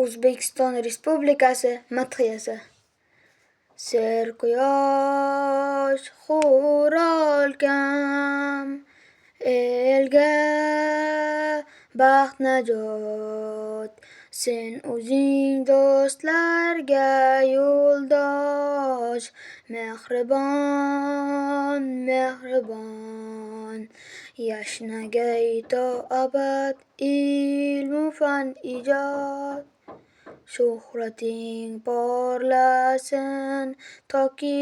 O'zbekiston Respublikasi madhiyasi. Serquyosh hur olgan elga baxt najot. Sen o'zing do'stlarga yo'ldosh, mehribon, mehribon. Yashnagay to abad ilmu fan ijod. Shuhrating porlasin toki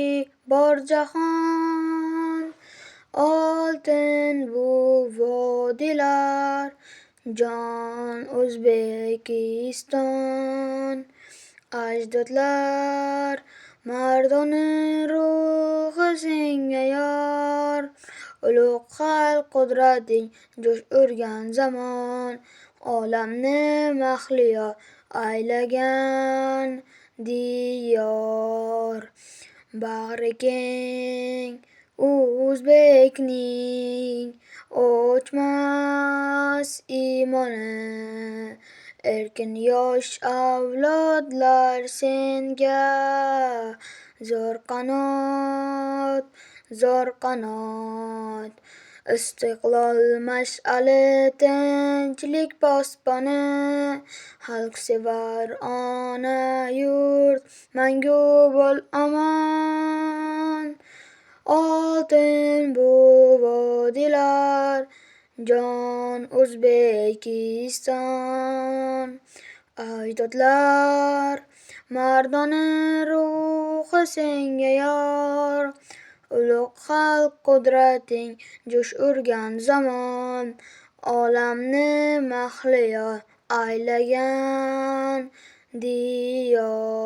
bor jahon. Oltin bu vodilar, jon O'zbekiston. Ajdodlar mardona ruhi senga yor. Ulug' xalq qudrating jo'sh urgan zamon. Olamni mahliyo aylagan diyor. Bag'ri keng o'zbekning o'chmas imoni. Erkin yosh avlodlar senga zo'r qanot, zo'r qanot. Istiqlol mash'ali, tinchlik posboni. Xalqsevar ona yurt, mangu bo'l omon. Oltin bu vodilar, jon O'zbekiston. Ajdodlar mardona ruhi senga yor. Ulug' xalq qudrating jo'sh urgan zamon. Olamni mahliyo aylagan diyor.